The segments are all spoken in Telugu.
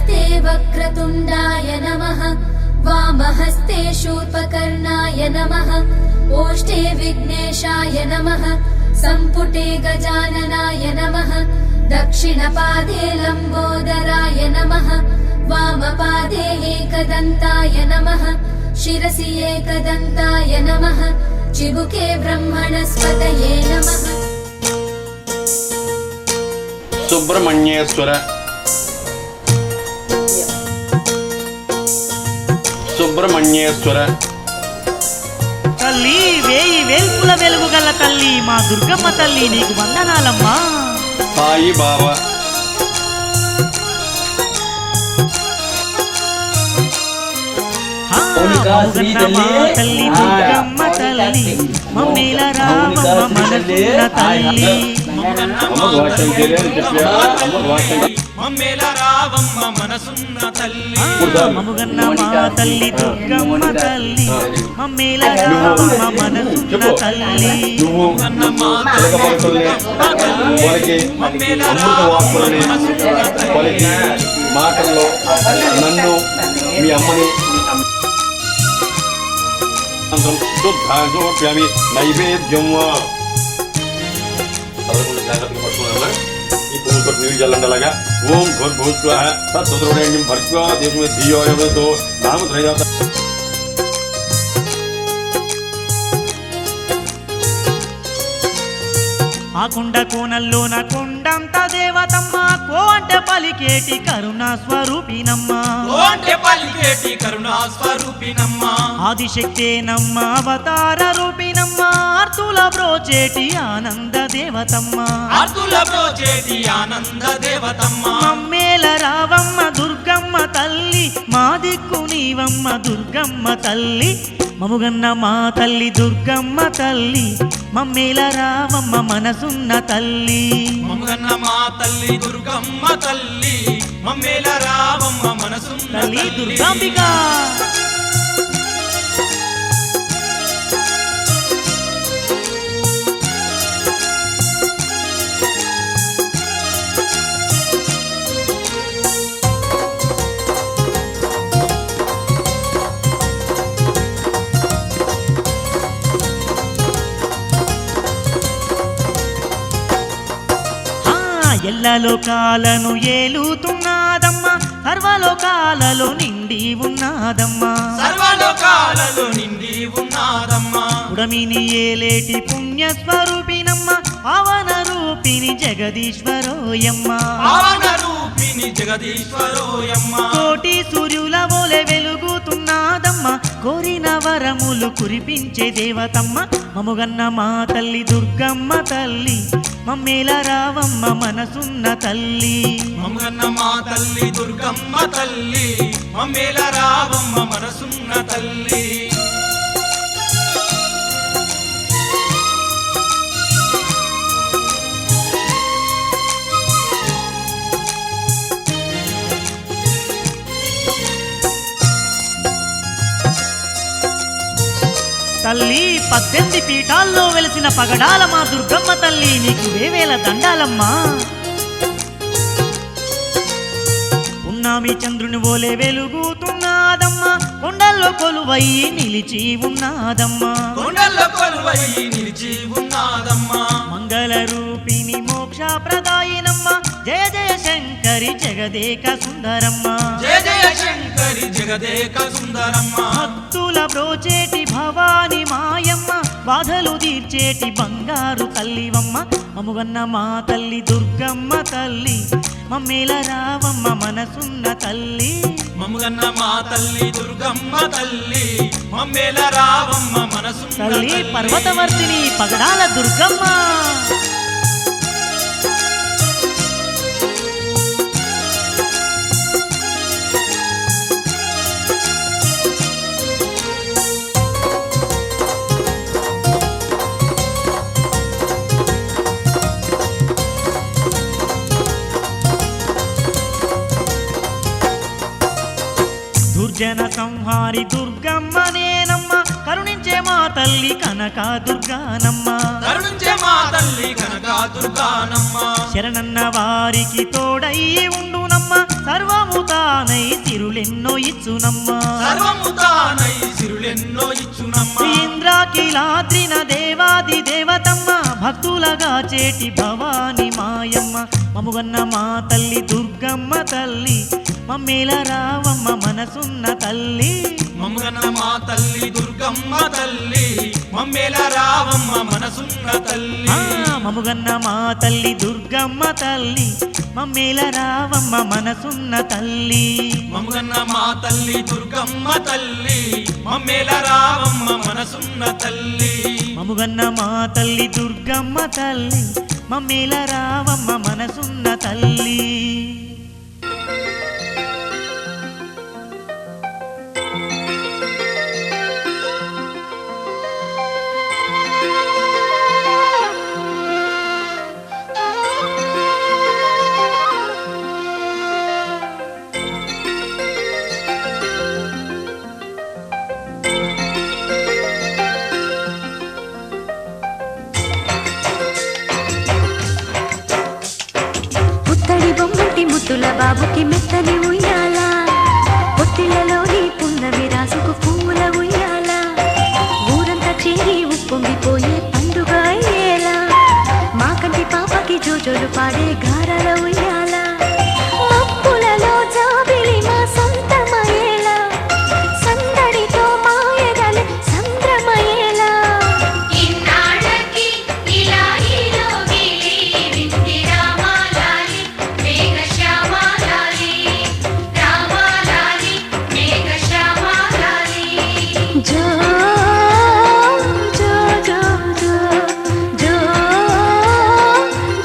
हस्ते वक्रतुण्डाय नमः वामहस्ते शूर्पकर्णाय नमः ओष्ठे विघ्नेशाय नमः सम्पुटे गजाननाय नमः दक्षिणपादे लम्बोदराय नमः वामपादे एकदन्ताय नमः शिरसि एकदन्ताय नमः चिबुके ब्रह्मणस्पतये नमः। सुब्रह्मण्येश्वर సుబ్రహ్మణ్యేశ్వర తల్లి వేయి వేల్పుల వెలుగు గల తల్లి మా దుర్గమ్మ తల్లి నీకు వందనాలమ్మా। సాయి బాబా తల్లి దుర్గమ్మ తల్లి మమ్మీల రామమ్మ మనసున్న తల్లి మమ్మేల రావమ్మ మనసున్న తల్లి మముగన్న మా తల్లి దుర్గమ్మ తల్లి మమ్మేల రావమ్మ మనసున్న తల్లి మాటల్లో నన్ను మీ అమ్మని శుద్ధామి నైవేద్యం జాగ్రత్తగా పట్టుకున్నా ఈ పువ్వుతో నీళ్ళు చల్లండి అలాగా ఓం భూస్వ సత్సద్రోణ్యం భర్గో దేశమే ధియోతో నామత్రయ ఆ కొండ కోనల్లోన కొండంత దేవతమ్మ కో అంటే పలికేటి కరుణా స్వరూపినమ్మ ఆదిశక్తేనమ్మ అవతార రూపినమ్మ ఆర్తుల బ్రోచేటి ఆనంద దేవతమ్మ మమ్మేల రావమ్మ దుర్గమ్మ తల్లి మా దిక్కు నీవమ్మ దుర్గమ్మ తల్లి మముగన్న మా తల్లి దుర్గమ్మ తల్లి మమ్మేల రావమ్మ మనసున్న తల్లి మమ్మగన్న మా తల్లి దుర్గమ్మ తల్లి మమ్మేల రావమ్మ మనసున్న తల్లి దుర్గాంబిక ఎల్లలోకాలను ఏలుతున్నదమ్మా సర్వలోకాలలో నిండి ఉన్నదమ్మా ఉడమిని ఏలేటి పుణ్యస్వరూపినమ్మ పవన రూపిణి జగదీశ్వరోయమ్మ కోటి సూర్యుల వలె వెలుగుతున్నదమ్మ కోరిన వరములు కురిపించే దేవతమ్మ మముగన్న మా తల్లి దుర్గమ్మ తల్లి మమ్మేల రావమ్మ మనసున్న తల్లి మమ్మగన్న మా తల్లి దుర్గమ్మ తల్లి మమ్మేల రావమ్మ మనసున్న తల్లి తల్లి 18 పీఠాల్లో వెలిసిన పగడాల మా దుర్గమ్మ తల్లి నీకు వేవేల దండాలమ్మా ఉన్నామి చంద్రుని వోలే వెలుగుతున్నదమ్మా కొండల్లో కొలువయ్యి నిలిచి ఉన్నదమ్మా మంగళ రూపిణి మోక్ష ప్రదాయినమ్మ జయ జయ శంకరి జగదేక సుందరమ్మ భక్తుల బ్రోచేటి భవాని మాయమ్మ బాధలు తీర్చేటి బంగారు తల్లివమ్మ మముగన్న మా తల్లి దుర్గమ్మ తల్లి మమ్మేల రావమ్మ మనసున్న తల్లి మముగన్న మా తల్లి దుర్గమ్మ తల్లి మమ్మేల రావమ్మ మనసున్న తల్లి పర్వతవర్తిని పగడాల దుర్గమ్మ దుర్జన సంహారి దుర్గమ్మ నేనమ్మ కరుణించే మా తల్లి కనక దుర్గానమ్మ శరణన్న వారికి తోడై ఉండునమ్మ సర్వము తానై తానై సిరులెన్నో ఇచ్చునమ్మా సర్వము తానై సిరులెన్నో ఇచ్చునమ్మ ఇంద్రాకిలాద్రిన దేవాది దేవతమ్మ భక్తులగా చేటి భవాని మాయమ్మ మముగన్న మా తల్లి దుర్గమ్మ తల్లి మమ్మేల రావమ్మ మనసున్న తల్లి మమ్మగన్న మా తల్లి దుర్గమ్మ తల్లి మమ్మేల రావమ్మ మనసున్న తల్లి మముగన్న మా తల్లి దుర్గమ్మ తల్లి మమ్మేల రావమ్మ మనసున్న తల్లి మమ్మగన్న మా తల్లి దుర్గమ్మ తల్లి మమ్మేల రావమ్మ మనసున్న తల్లి మముగన్న మా తల్లి దుర్గమ్మ తల్లి మమ్మేల రావమ్మ మనసున్న తల్లి పుత్తడి బొమ్మటి ముద్దుల బాబుకి మెత్తని ఉయ్యాల పొత్తిళ్ళలోని పున్నమి రాసుకు పూల ఉయ్యాల ఊరంతా చేరి ఉప్పొంగిపోయే పండుగ అయ్యేలా మా కంటి పాపకి జోజోలు పాడే గారాల ఉయ్యాల మప్పులలో జాబిలి మా సొంతమయ్యేలా సందడితో మాయగలి సంద్రమయ్యేలా ఇన్నాళ్ళకి ఇలా ఈలోగిలి వింటి రామాలాలి మేఘశ్యామాలాలి రామాలాలి మేఘశ్యామాలాలి జో జో జో జో జో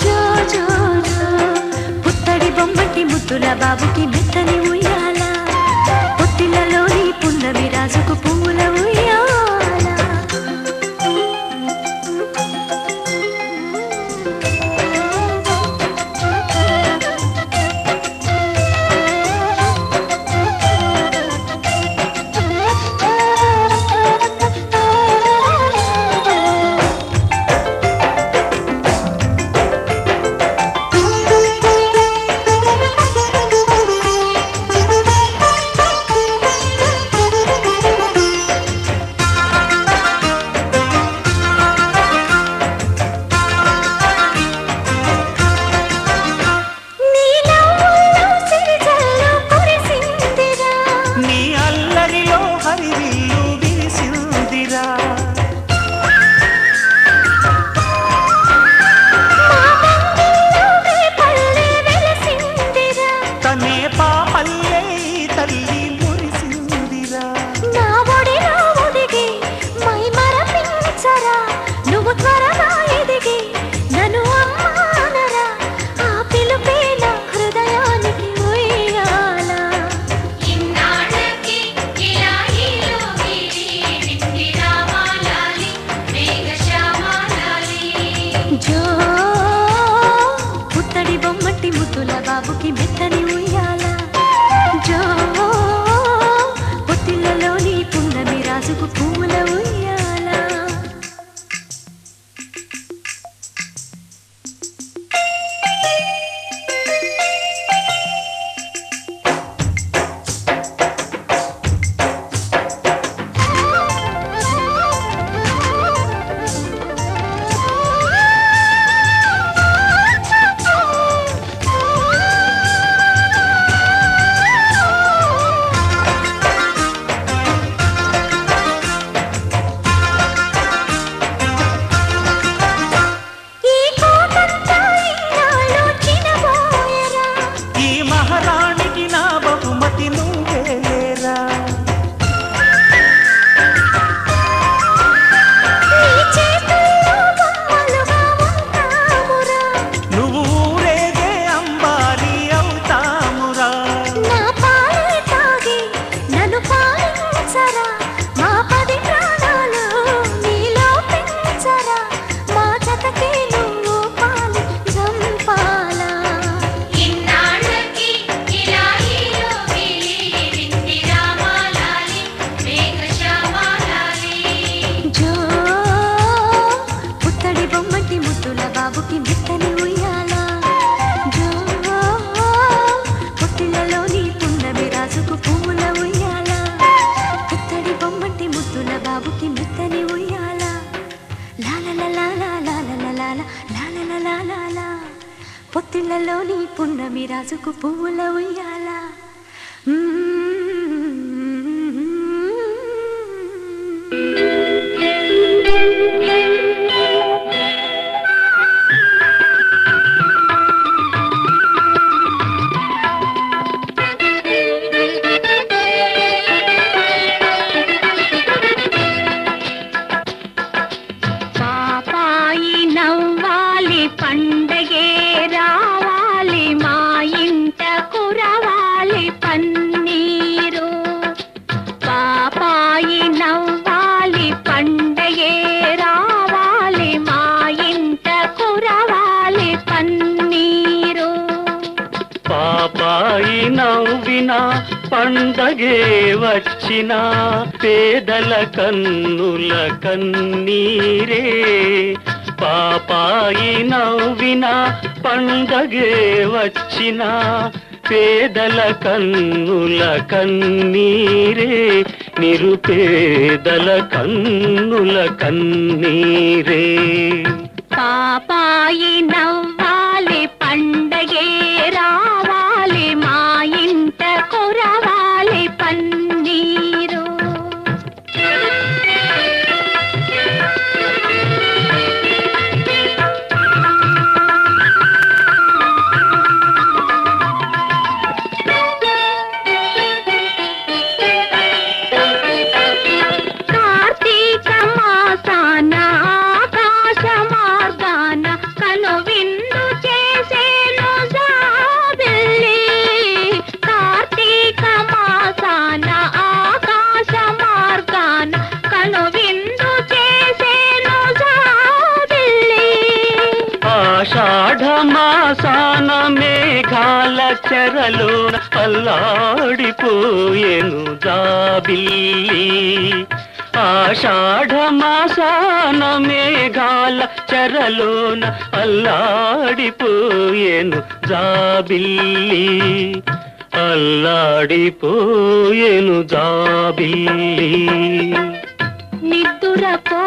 జో జో పుత్తడి బొమ్మటి ముద్దుల బాబుకి మెత్తని ఉయ్యాల పొత్తిళ్ళలోని పున్నమి రాజుకు పూల ఉయ్యాల లాలలా పొత్తిళ్ళలోని పున్నమి రాజుకు పువ్వుల ఉయ్యాల పాపాయి నవ్వాలి పండగే రావాలి మా ఇంట కురవాలి పన్నీరు పాపాయి నవ్వాలి పండగే రావాలి మా ఇంట కురవాలి పన్నీరు పాపాయి నవ్విన పండగే వచ్చిన పేదల కన్నుల కన్నీరే పాపాయి నవ్విన పండగే వచ్చిన పేదల కన్నుల కన్నీరే నిరుపేదల కన్నుల కన్నీరే పాపాయి నవ్వాలి పండగే రావాలి మా ఇంట కురవాలి పన్నీరు కార్తీక మాసాన ఆకాశ మార్గాన కను విందు చేసేను జాబిల్లి కార్తీక మాసాన ఆకాశ మార్గాన కను విందు చేసేను జాబిల్లి ఆషాఢ మాసాన మేఘాల చెరలోన అల్లాడిపోయేను జాబిల్లి ఆషాఢ మాసాన మేఘాల చెరలోన అల్లాడిపోయేను జాబిల్లి అల్లాడిపోయేను జాబిల్లి నిద్దురపో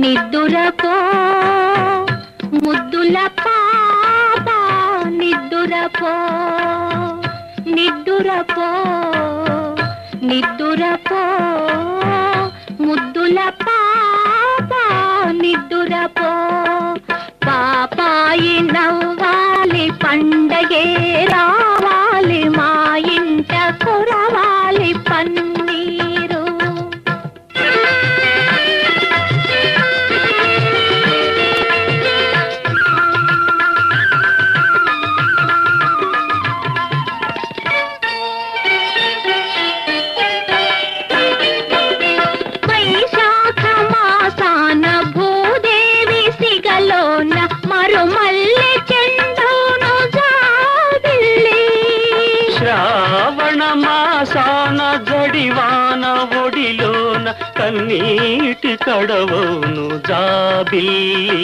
నిద్దురపో ముద్దుల పాప నిద్దురపో నిద్దురపో నిద్దురపో ముద్దుల పాప నిద్దురపో పాపాయి నవ్వాలి పండగే రావాలి మా ఇంట కురవాలి పన్నీరు వైశాఖ మాసాన భూదేవి సిగలోన మరుమల్లె చెండును జాబిల్లి శ్రావణ మాసాన జడివాన ఒడిలోన కన్నీటి కడవౌను జాబిల్లి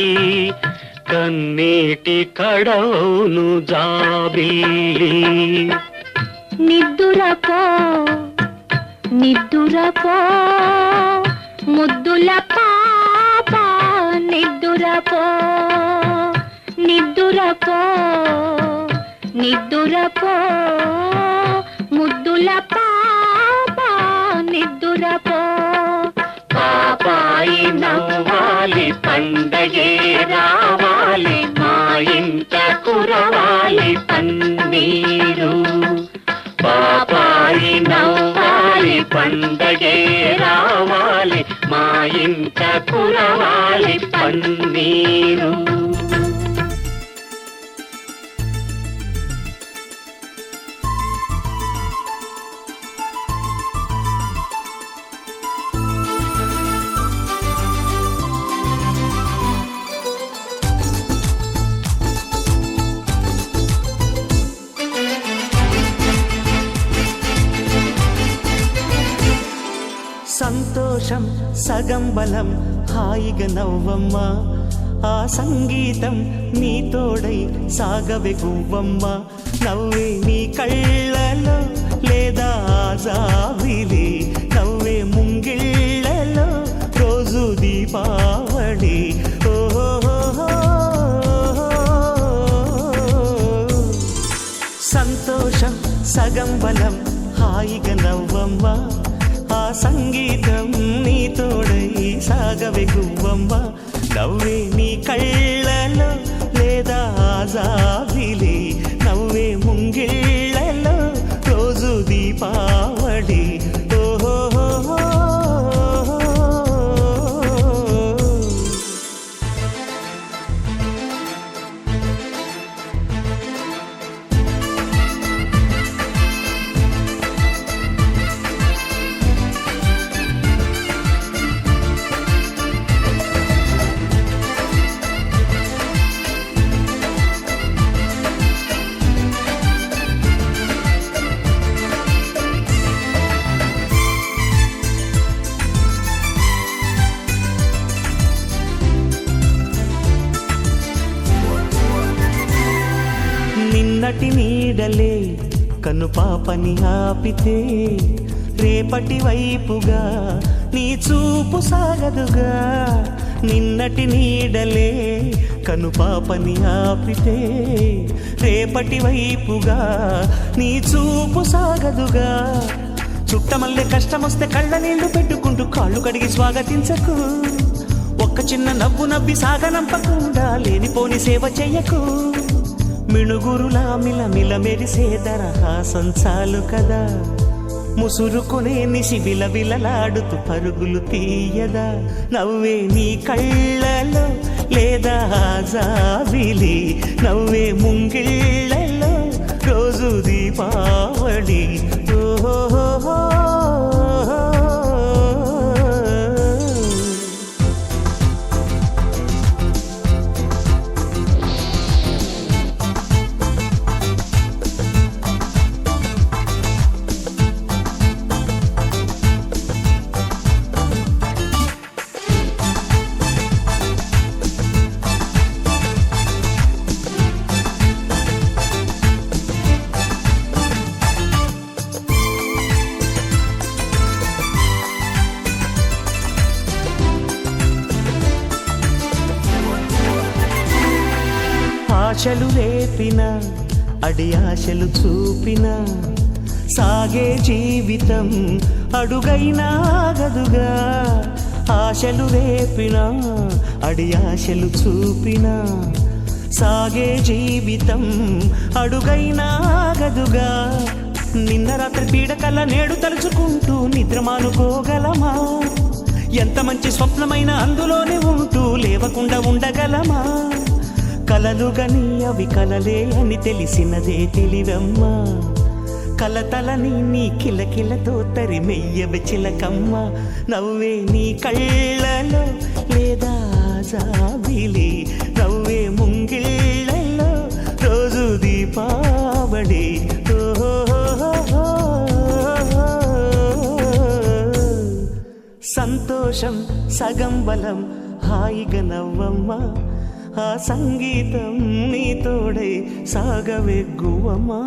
కన్నీటి కడవౌను జాబిల్లి నిద్దురపో నిద్దురపో ముద్దుల పాప నిద్దురపో నిద్దురపో నిద్దురపో ముద్దుల పాప నిద్దురపో పాపాయి నవ్వాలి పండగే రావాలి మా ఇంట కురవాలి పన్నీరు పాపాయి నవ్వాలి పండగే రావాలి మా ఇంట కురవాలి పన్నీరు సంతోషం సగం బలం హాయిగా నవ్వమ్మ ఆ సంగీతం నీ తోడై సాగవే గువ్వమ్మ నవ్వే నీ కళ్ళలో లేదా జాబిలి నవ్వే ముంగిళ్ళలో రోజు దీపావళి ఓహో సగం బలం హాయిగా నవ్వమ్మా ఆ సంగీతం నీ తోడై సాగవే గువ్వమ్మా నవ్వే నీ కళ్ళలో లేదా జాబిలి నవ్వే ముంగిళ్ళలో రోజు దీపావళి ఓహో నిన్నటి నీడలే కను పాపని ఆపితే రేపటి వైపుగా నీ చూపు సాగదుగా నిన్నటి నీడలే కను పాపని ఆపితే రేపటి వైపుగా నీ చూపు సాగదుగా చుట్టమల్లె కష్టమొస్తే కళ్ళ నీళ్లు పెట్టుకుంటూ కాళ్ళు కడిగి స్వాగతించకు ఒక్క చిన్న నవ్వు నవ్వి సాగనంపకుండా లేనిపోని సేవ చెయ్యకు మిణుగురులా మిలమిల మెరిసే దరహాసం చాలు కదా ముసురుకునే నిశి విలవిలలాడుతూ పరుగులు తీయదా నవ్వే నీ కళ్ళలో లేదా జాబిలి నవ్వే ముంగిళ్ళలో రోజు దీపావళి ఓహో ఆశలు రేపిన అడి ఆశలు చూపిన సాగే జీవితం అడుగైనా గదుగా ఆశలు రేపిన అడి ఆశలు చూపిన సాగే జీవితం అడుగైనా గదుగా నిన్న రాత్రి పీడకల నేడు తలుచుకుంటూ నిద్రమానుకోగలమా ఎంత మంచి స్వప్నమైన అందులోనే ఉంటూ లేవకుండా ఉండగలమా కలలుగని అవి కలలే అని తెలిసినదే తెలివమ్మా కలతలని నీ కిలకిలతో తరిమెయ్యవ చిలకమ్మ నవ్వే నీ కళ్ళలో లేదా జాబిలి నవ్వే ముంగిళ్ళలో రోజు దీపావళి సంతోషం సగం బలం హాయిగా నవ్వమ్మా ఆ సంగీతం నీ తోడై సాగవే గువ్వమ్మా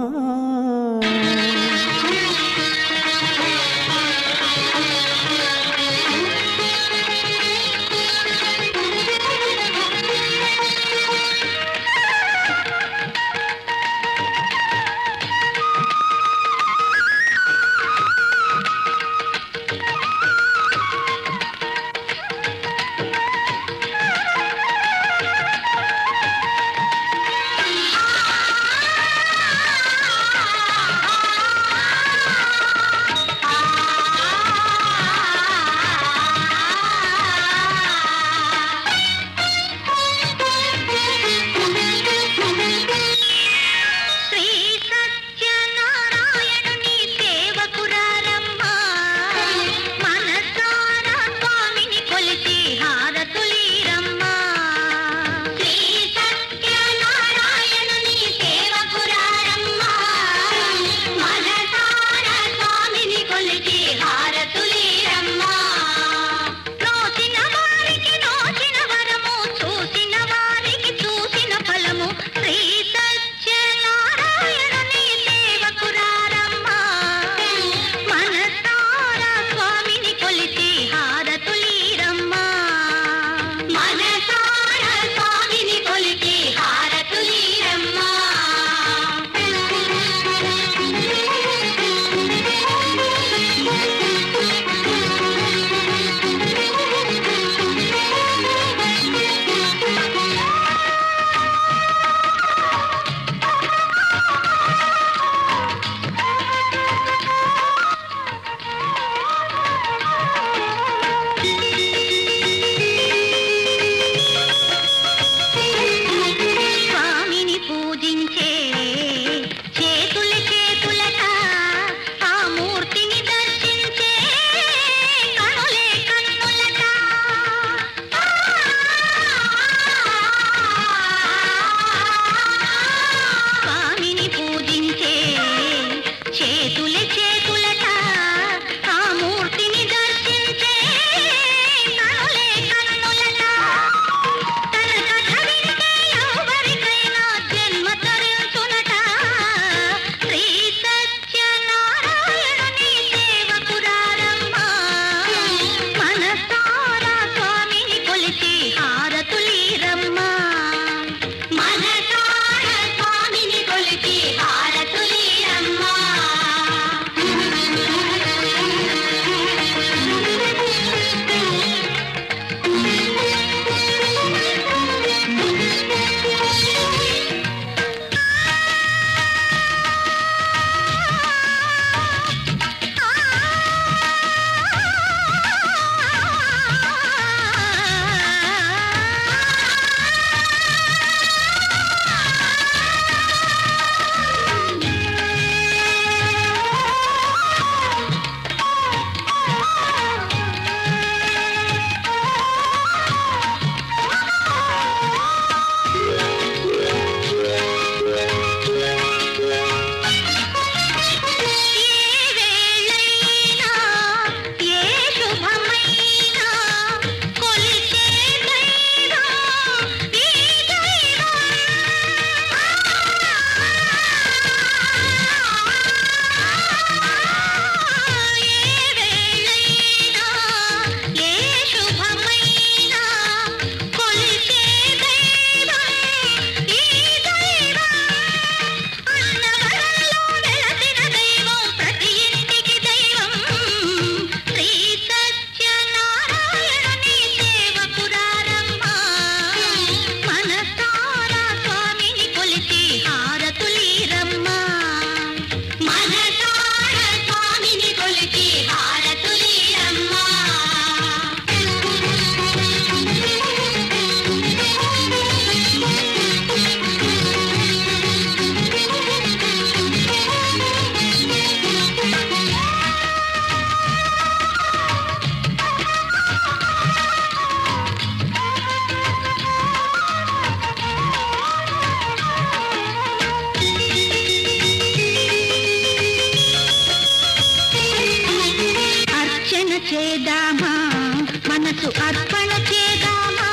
మనసు అర్పణ చేద్దామా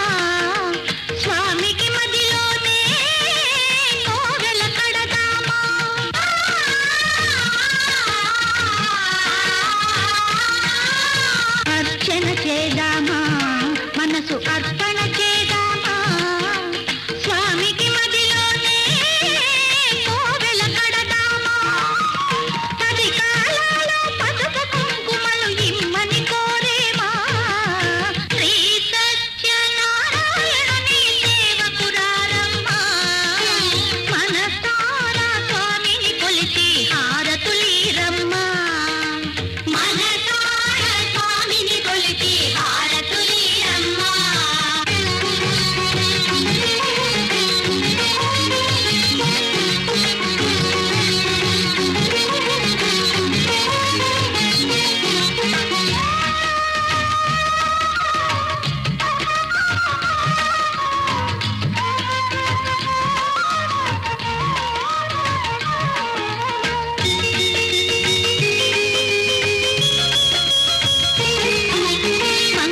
స్వామికి మదిలోనే కోవెల కడదామా అర్చన చేద్దామా మనసు అర్పణ చేద్దామా స్వామికి మదిలోనే కోవెల కడదామా 10 కాలాలో పసుపు కుంకుమలు ఇమ్మని కోరేమా శ్రీ సత్యనారాయణుని సేవకురారమ్మా మనసారా స్వామిని కొలిచి హారతులీరమ్మా మనసారా స్వామిని కొలిచి హారతులీరమ్మా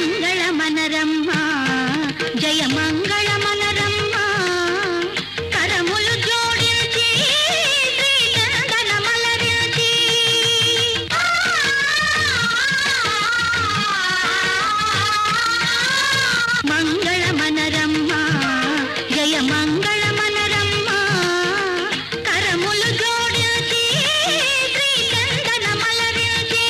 మంగళమనరమ్మా జయ మంగళమనరమ్మా కరములు జోడించి శ్రీచందనమలరించి మంగళమనరమ్మా జయ మంగళమనరమ్మా కరములు జోడించి శ్రీచందనమలరించి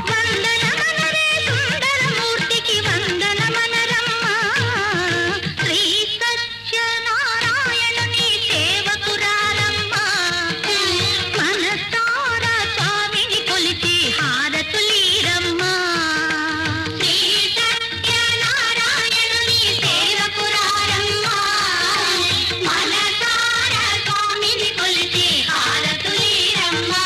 వందనమనరే సుందరమూర్తికి వందనమనరమ్మా శ్రీ సత్యనారాయణుని సేవకురారమ్మా మనసారా స్వామిని కొలిచి హారతులీరమ్మా శ్రీ సత్యనారాయణుని సేవకురారమ్మా మనసారా స్వామిని కొలిచి హారతులీరమ్మా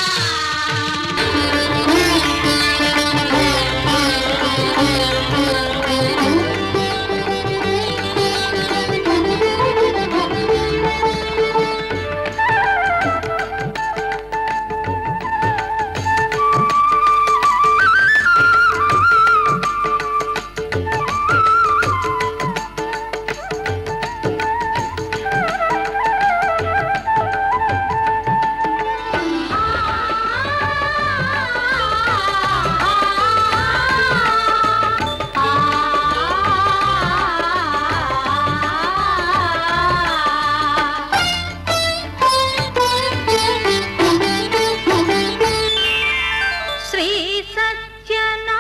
శ్రీ సత్యనారాయణుని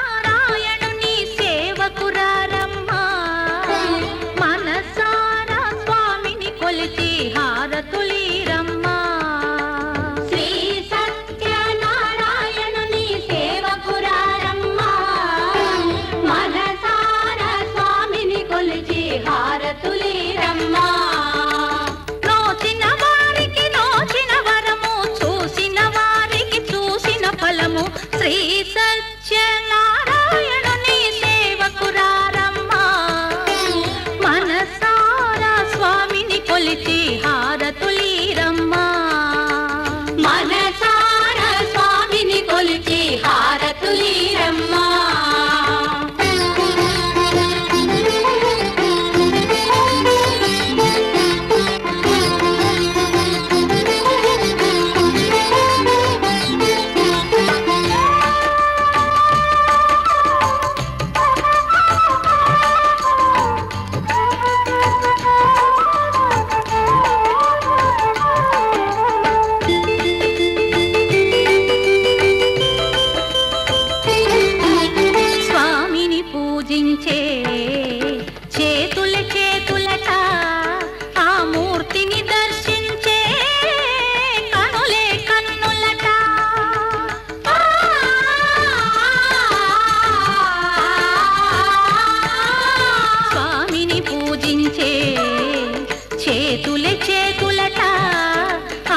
సేవకురారమ్మా మనసారా స్వామిని కొలిచి హారతులీరమ్మా శ్రీ సత్యనారాయణుని సేవకురారమ్మా మనసారా స్వామిని కొలిచి హారతులీరమ్మా నోచిన వారికి నోచిన వరము చూసిన వారికి చూసిన ఫలము శ్రీ సత్యనారాయణుని సేవకురారమ్మా మనసారా స్వామిని కొలిచి హారతులీరమ్మా మనసారా స్వామిని కొలిచి హారతులీరమ్మా స్వామిని పూజించే చేతుల చేతులట ఆ మూర్తిని దర్శించే కనులే కన్నులట స్వామిని పూజించే చేతుల చేతులట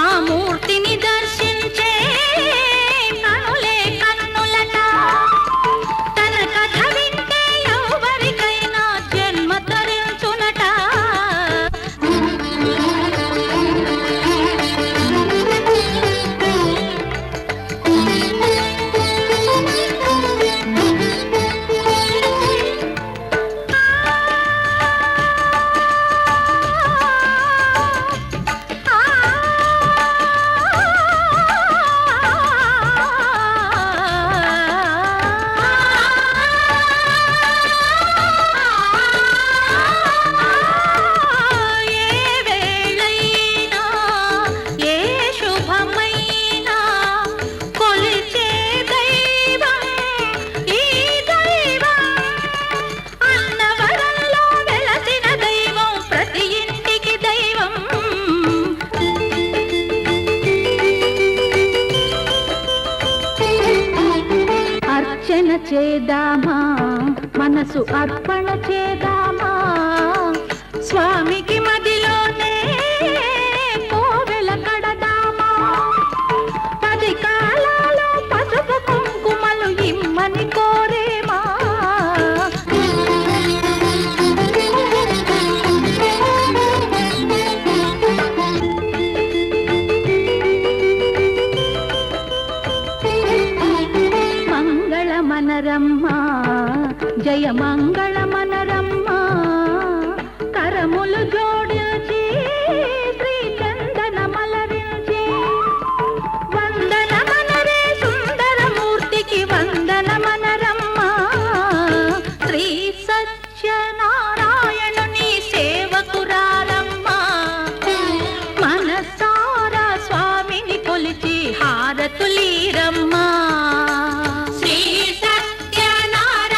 ఆ మూర్తిని దర్శించే కనులే కన్నులట తన కథ వింటే ఎవరికైనా జన్మ తరించునట చేద్దామా మనసు అర్పణ చేద్దామా స్వామికి మదిలోనే కోవెల కడదామా 10 కాలాలో పసుపు కుంకుమలు ఇమ్మని కోరేమా మనరమ్మా జయ మంగళ మనరమ్మా కరములు జోడించి శ్రీ చందన మలరించి వందన మనరే సుందరమూర్తికి వందన మనరమ్మా శ్రీ సత్యనారాయణుని సేవకురారమ్మా మనసారా స్వామిని కొలిచి హారతులీరమ్మా శ్రీ సత్యనారాయణుని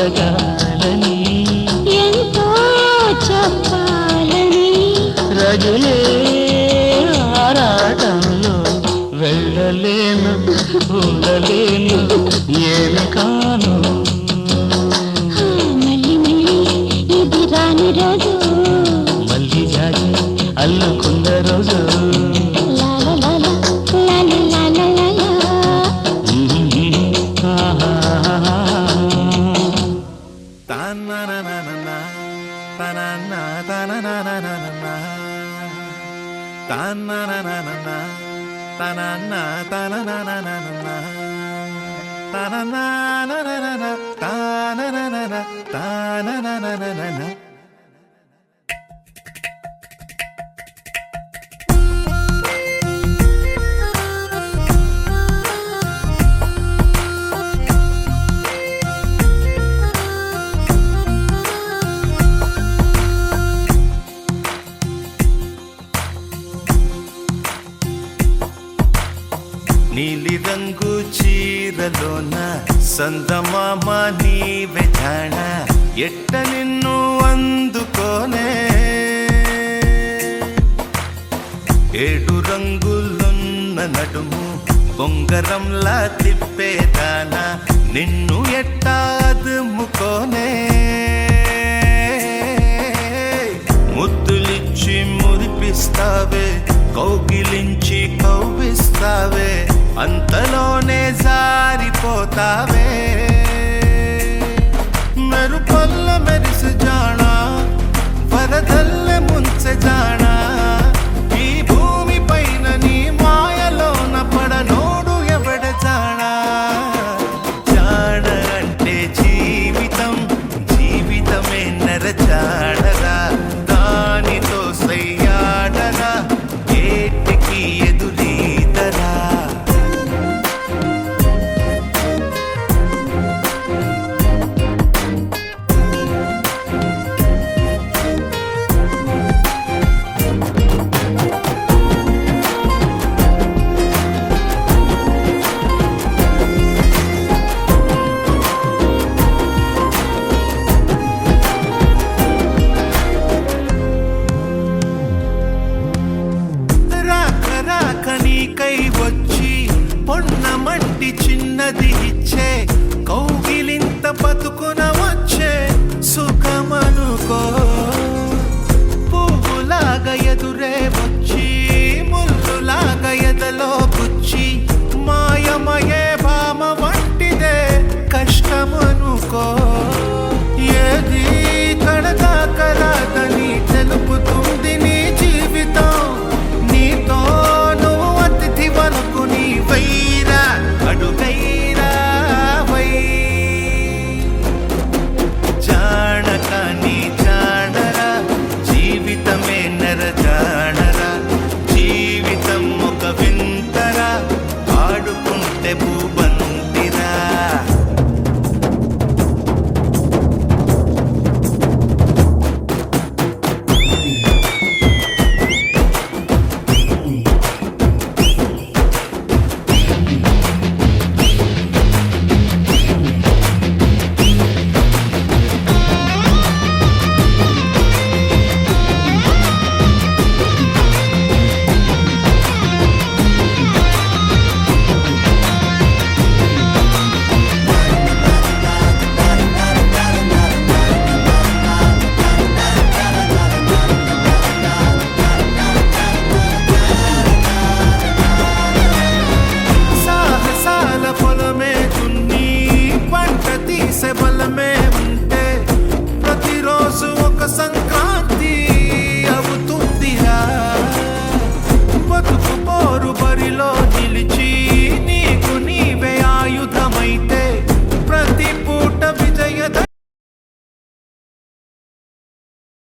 అడగాలని ఎంతో చెప్పాలని రజులే ఆరాటంలో వెళ్ళలేను ఉండలేను ఏమి కాను మళ్ళీ మళ్ళీ ఇది రాని రోజు మళ్ళీ జాగి అల్లుకున్న రోజు లాల లాల లాల లాల లాల నీలి రంగు చీరలోన సందమామ నీవే జాణ ఎట్ట నిన్ను అందుకోనే ఏడు రంగులున్న నడుము బొంగరంలా తిప్పేదానా నిన్ను ఎట్టా అదుముకోనే ముద్దులిచ్చి మురిపిస్తావే కౌగిలించి కవ్విస్తావే అంతలోనే జారిపోతావే